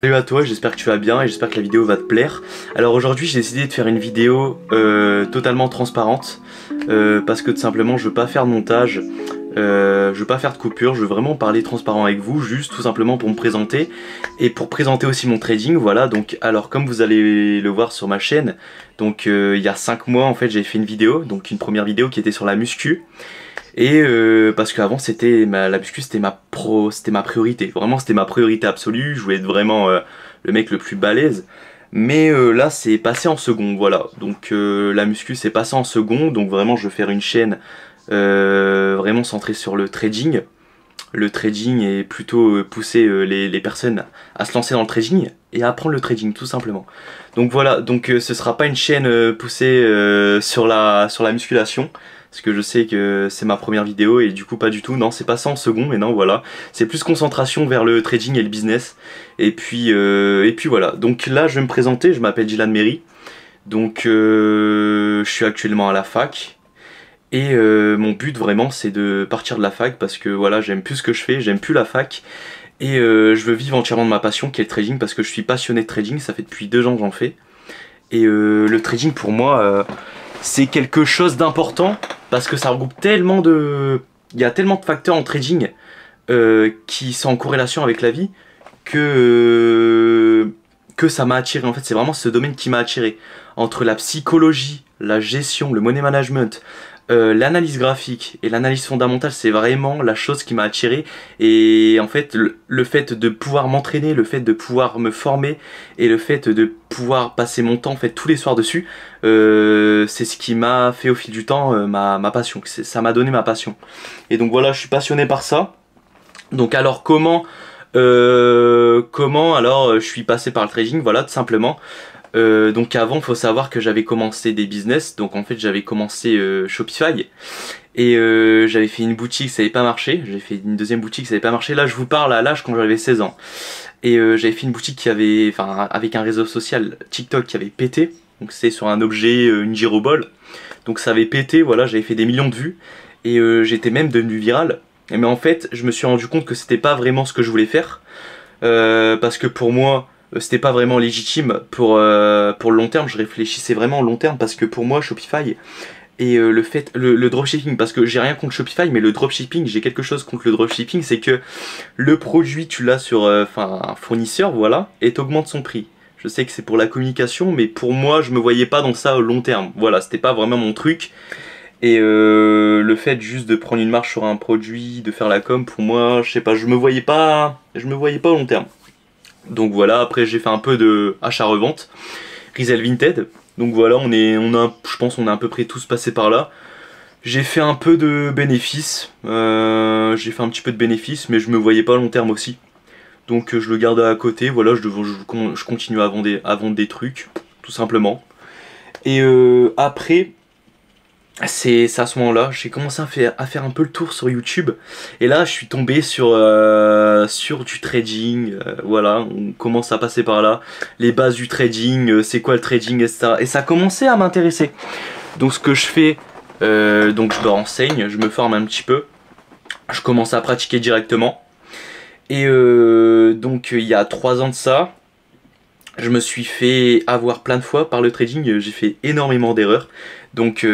Salut à toi, j'espère que tu vas bien et j'espère que la vidéo va te plaire. Alors aujourd'hui j'ai décidé de faire une vidéo totalement transparente parce que tout simplement je veux pas faire de montage, je veux pas faire de coupure, je veux vraiment parler transparent avec vous, juste tout simplement pour me présenter et pour présenter aussi mon trading. Voilà, donc alors comme vous allez le voir sur ma chaîne, donc il y a 5 mois en fait j'ai fait une vidéo, donc une première vidéo qui était sur la muscu. Et parce qu'avant c'était la muscu c'était ma priorité, vraiment c'était ma priorité absolue, je voulais être vraiment le mec le plus balèze. Mais là c'est passé en second, voilà. Donc la muscu c'est passé en second, donc vraiment je vais faire une chaîne vraiment centrée sur le trading. Le trading et plutôt pousser les personnes à se lancer dans le trading et à apprendre le trading tout simplement. Donc voilà, donc ce sera pas une chaîne poussée sur la musculation. Parce que je sais que c'est ma première vidéo et du coup pas du tout, non c'est pas ça en second, mais non voilà. C'est plus concentration vers le trading et le business. Et puis voilà, donc là je vais me présenter, je m'appelle Dylan Méry. Donc je suis actuellement à la fac. Et mon but vraiment c'est de partir de la fac parce que voilà j'aime plus ce que je fais, j'aime plus la fac. Et je veux vivre entièrement de ma passion qui est le trading parce que je suis passionné de trading, ça fait depuis 2 ans que j'en fais. Et le trading pour moi c'est quelque chose d'important parce que ça regroupe tellement de... Il y a tellement de facteurs en trading qui sont en corrélation avec la vie que ça m'a attiré. En fait, c'est vraiment ce domaine qui m'a attiré. Entre la psychologie, la gestion, le money management, l'analyse graphique et l'analyse fondamentale, c'est vraiment la chose qui m'a attiré. Et en fait, le fait de pouvoir m'entraîner, le fait de pouvoir me former et le fait de pouvoir passer mon temps en fait tous les soirs dessus, c'est ce qui m'a fait au fil du temps ma passion. Ça m'a donné ma passion. Et donc voilà, je suis passionné par ça. Donc alors comment alors je suis passé par le trading? Voilà, tout simplement. Donc avant, faut savoir que j'avais commencé des business. Donc en fait, j'avais commencé Shopify et j'avais fait une boutique, ça n'avait pas marché. J'ai fait une deuxième boutique, ça n'avait pas marché. Là, je vous parle à l'âge quand j'avais 16 ans. Et j'avais fait une boutique qui avait, enfin, avec un réseau social TikTok qui avait pété. Donc c'est sur un objet, une gyroball. Donc ça avait pété, voilà, j'avais fait des millions de vues et j'étais même devenu viral. Mais en fait, je me suis rendu compte que c'était pas vraiment ce que je voulais faire parce que pour moi, c'était pas vraiment légitime pour le long terme. Je réfléchissais vraiment au long terme parce que pour moi, Shopify et le dropshipping, parce que j'ai rien contre Shopify, mais le dropshipping, j'ai quelque chose contre le dropshipping, c'est que le produit, tu l'as sur un fournisseur, voilà, et t'augmentes son prix. Je sais que c'est pour la communication, mais pour moi, je me voyais pas dans ça au long terme. Voilà, c'était pas vraiment mon truc. Et le fait juste de prendre une marche sur un produit, de faire la com, pour moi, je sais pas, je me voyais pas au long terme. Donc voilà, après j'ai fait un peu de achat-revente, Resell Vinted. Donc voilà, je pense on est à peu près tous passés par là. J'ai fait un peu de bénéfices, mais je me voyais pas à long terme aussi. Donc je le garde à côté, voilà, je continue à vendre des trucs, tout simplement. Et après, c'est à ce moment-là, j'ai commencé à faire un peu le tour sur YouTube. Et là, je suis tombé sur du trading. Voilà, on commence à passer par là. Les bases du trading, c'est quoi le trading, etc. Et ça a commencé à m'intéresser. Donc ce que je fais, donc je me renseigne, je me forme un petit peu. Je commence à pratiquer directement. Et donc il y a 3 ans de ça, je me suis fait avoir plein de fois par le trading, j'ai fait énormément d'erreurs. Donc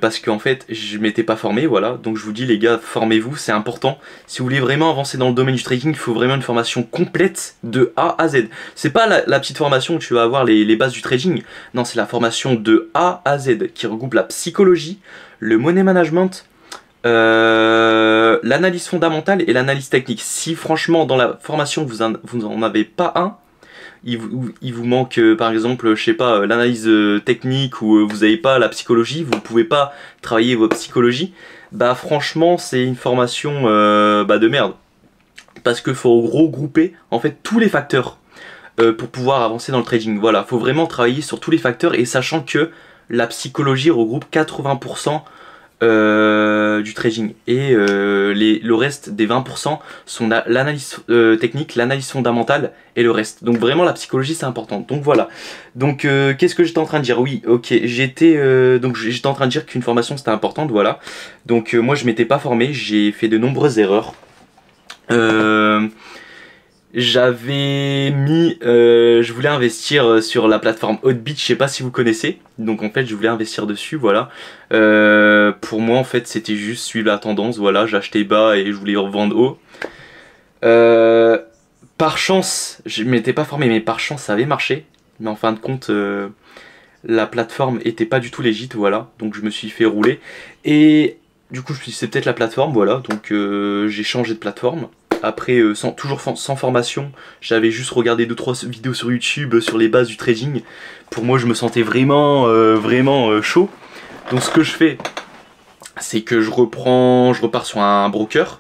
parce qu'en fait je m'étais pas formé, voilà. Donc je vous dis les gars, formez-vous, c'est important. Si vous voulez vraiment avancer dans le domaine du trading, il faut vraiment une formation complète de A à Z. C'est pas la petite formation où tu vas avoir les bases du trading. Non, c'est la formation de A à Z qui regroupe la psychologie, le money management, l'analyse fondamentale et l'analyse technique. Si franchement dans la formation vous en avez pas un, il vous manque par exemple, je sais pas, l'analyse technique ou vous n'avez pas la psychologie, vous ne pouvez pas travailler votre psychologie, bah franchement c'est une formation de merde. Parce qu'il faut regrouper en fait tous les facteurs pour pouvoir avancer dans le trading. Voilà, faut vraiment travailler sur tous les facteurs et sachant que la psychologie regroupe 80% du trading et le reste des 20% sont l'analyse technique, l'analyse fondamentale et le reste. Donc vraiment la psychologie c'est important. Donc voilà. Donc qu'est-ce que j'étais en train de dire? Oui, ok, j'étais en train de dire qu'une formation c'était importante, voilà. Donc moi je m'étais pas formé, j'ai fait de nombreuses erreurs. je voulais investir sur la plateforme Hotbit, je sais pas si vous connaissez. Donc en fait je voulais investir dessus, voilà. Pour moi en fait c'était juste suivre la tendance, voilà, j'achetais bas et je voulais revendre haut. Par chance, je m'étais pas formé, mais par chance ça avait marché. Mais en fin de compte, la plateforme était pas du tout légit, voilà. Donc je me suis fait rouler. Et du coup je me suis dit c'est peut-être la plateforme, voilà. Donc j'ai changé de plateforme. Après, toujours sans formation, j'avais juste regardé 2-3 vidéos sur YouTube sur les bases du trading. Pour moi, je me sentais vraiment, chaud. Donc ce que je fais, c'est que je repars sur un broker.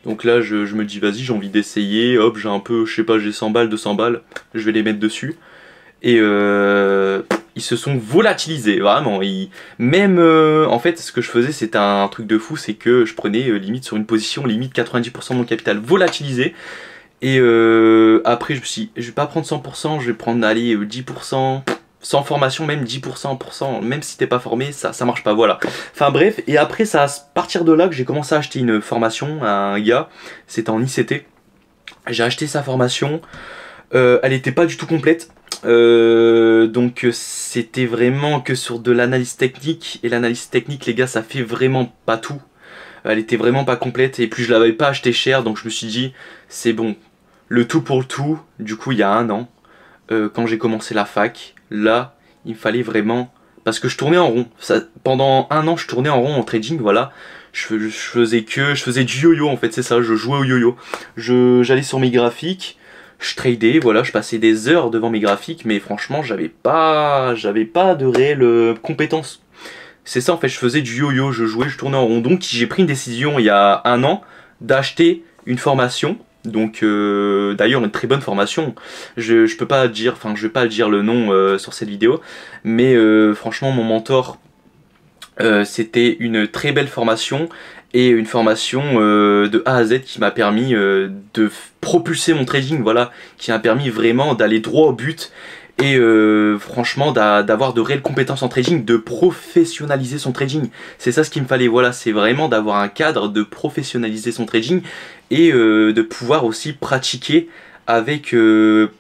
Donc là, je me dis, vas-y, j'ai envie d'essayer. Hop, j'ai un peu, je sais pas, j'ai 100 balles, 200 balles. Je vais les mettre dessus. Et ils se sont volatilisés, vraiment. En fait, ce que je faisais, c'était un truc de fou, c'est que je prenais limite sur une position, limite 90% de mon capital volatilisé. Et après, je me suis dit, je vais pas prendre 100%, je vais prendre, allez, 10%. Sans formation, même 10%, même si t'es pas formé, ça marche pas, voilà. Enfin bref, et après, c'est à partir de là que j'ai commencé à acheter une formation à un gars, c'était en ICT. J'ai acheté sa formation, elle était pas du tout complète. Donc c'était vraiment que sur de l'analyse technique, et l'analyse technique les gars ça fait vraiment pas tout, elle était vraiment pas complète et puis je l'avais pas acheté cher donc je me suis dit c'est bon, le tout pour le tout. Du coup il y a un an, quand j'ai commencé la fac, là il me fallait vraiment, parce que je tournais en rond, pendant un an je tournais en rond en trading, voilà. Je faisais du yo-yo en fait, c'est ça, je jouais au yo-yo, j'allais sur mes graphiques, je tradais, voilà, je passais des heures devant mes graphiques, mais franchement, j'avais pas de réelles compétences. C'est ça, en fait, je faisais du yo-yo, je jouais, je tournais en rond. Donc, j'ai pris une décision il y a un an d'acheter une formation. Donc, d'ailleurs, une très bonne formation. Je peux pas dire, enfin, je vais pas dire le nom sur cette vidéo, mais franchement, mon mentor, c'était une très belle formation. Et une formation de A à Z qui m'a permis de propulser mon trading, voilà, qui m'a permis vraiment d'aller droit au but et franchement d'avoir de réelles compétences en trading, de professionnaliser son trading. C'est ça ce qu'il me fallait, voilà, c'est vraiment d'avoir un cadre, de professionnaliser son trading et de pouvoir aussi pratiquer avec de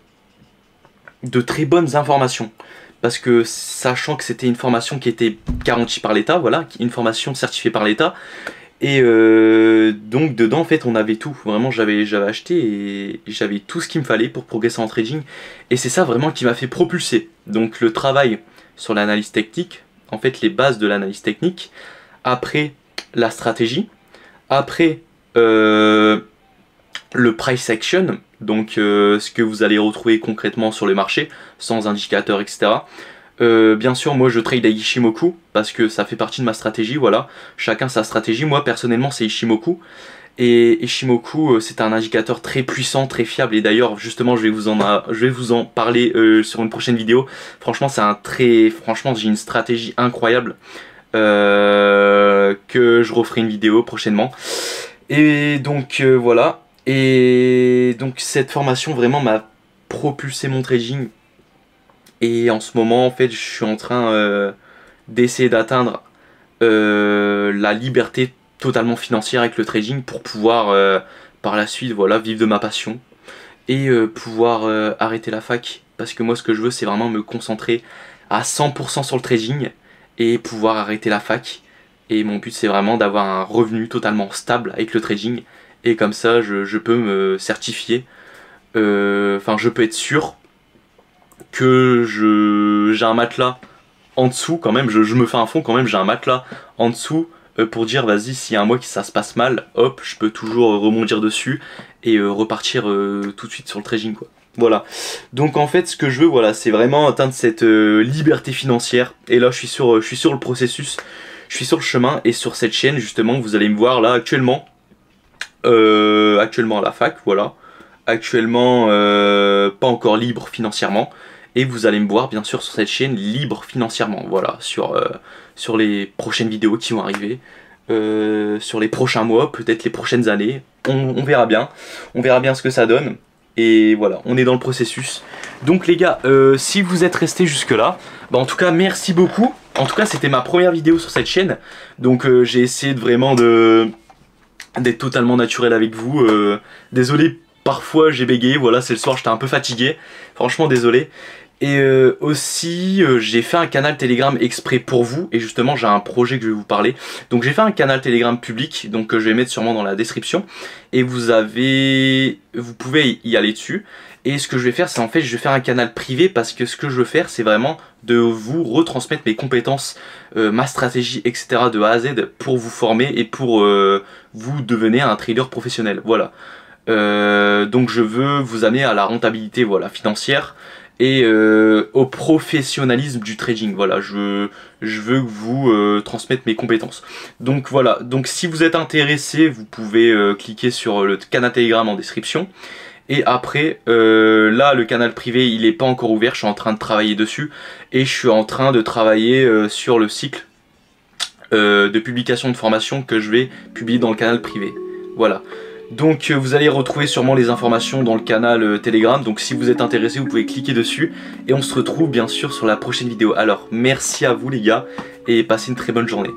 très bonnes informations. Parce que sachant que c'était une formation qui était garantie par l'État, voilà, une formation certifiée par l'État. Et donc dedans en fait on avait tout, vraiment j'avais acheté et j'avais tout ce qu'il me fallait pour progresser en trading. Et c'est ça vraiment qui m'a fait propulser. Donc le travail sur l'analyse technique, en fait les bases de l'analyse technique, après la stratégie, après le price action, donc ce que vous allez retrouver concrètement sur le marché, sans indicateur etc. Bien sûr moi je trade à Ishimoku parce que ça fait partie de ma stratégie, voilà, chacun sa stratégie. Moi personnellement c'est Ishimoku, et Ishimoku c'est un indicateur très puissant, très fiable, et d'ailleurs justement je vais vous en parler sur une prochaine vidéo. Franchement franchement j'ai une stratégie incroyable que je referai une vidéo prochainement. Et donc voilà, et donc cette formation vraiment m'a propulsé mon trading. Et en ce moment, en fait, je suis en train d'essayer d'atteindre la liberté totalement financière avec le trading pour pouvoir par la suite, voilà, vivre de ma passion et pouvoir arrêter la fac. Parce que moi, ce que je veux, c'est vraiment me concentrer à 100% sur le trading et pouvoir arrêter la fac. Et mon but, c'est vraiment d'avoir un revenu totalement stable avec le trading. Et comme ça, je peux me certifier, enfin, je peux être sûr que j'ai un matelas en dessous quand même, je me fais un fond quand même, j'ai un matelas en dessous pour dire vas-y, s'il y a un mois que ça se passe mal, hop, je peux toujours rebondir dessus et repartir tout de suite sur le trading quoi. Voilà, donc en fait ce que je veux, voilà, c'est vraiment atteindre cette liberté financière. Et là je suis sur le processus, je suis sur le chemin, et sur cette chaîne justement vous allez me voir là actuellement à la fac, voilà, actuellement pas encore libre financièrement. Et vous allez me voir bien sûr sur cette chaîne libre financièrement, voilà, sur les prochaines vidéos qui vont arriver, sur les prochains mois, peut-être les prochaines années, on verra bien ce que ça donne. Et voilà, on est dans le processus. Donc les gars, si vous êtes restés jusque là, bah en tout cas merci beaucoup. En tout cas c'était ma première vidéo sur cette chaîne, donc j'ai essayé de vraiment d'être totalement naturel avec vous. Désolé parfois j'ai bégayé, voilà, c'est le soir, j'étais un peu fatigué, franchement désolé. Et aussi j'ai fait un canal Telegram exprès pour vous, et justement j'ai un projet que je vais vous parler. Donc j'ai fait un canal Telegram public, donc je vais mettre sûrement dans la description, et vous pouvez y aller dessus. Et ce que je vais faire, c'est en fait je vais faire un canal privé, parce que ce que je veux faire, c'est vraiment de vous retransmettre mes compétences, ma stratégie, etc. de A à Z pour vous former et pour vous devenir un trader professionnel. Voilà. Donc je veux vous amener à la rentabilité, voilà, financière, et au professionnalisme du trading. Voilà, je veux vous transmettre mes compétences. Donc voilà, donc si vous êtes intéressé, vous pouvez cliquer sur le canal Telegram en description. Et après, là, le canal privé, il n'est pas encore ouvert, je suis en train de travailler dessus. Et je suis en train de travailler sur le cycle de publication de formation que je vais publier dans le canal privé. Voilà. Donc vous allez retrouver sûrement les informations dans le canal Telegram. Donc si vous êtes intéressé, vous pouvez cliquer dessus. Et on se retrouve bien sûr sur la prochaine vidéo. Alors merci à vous les gars, et passez une très bonne journée.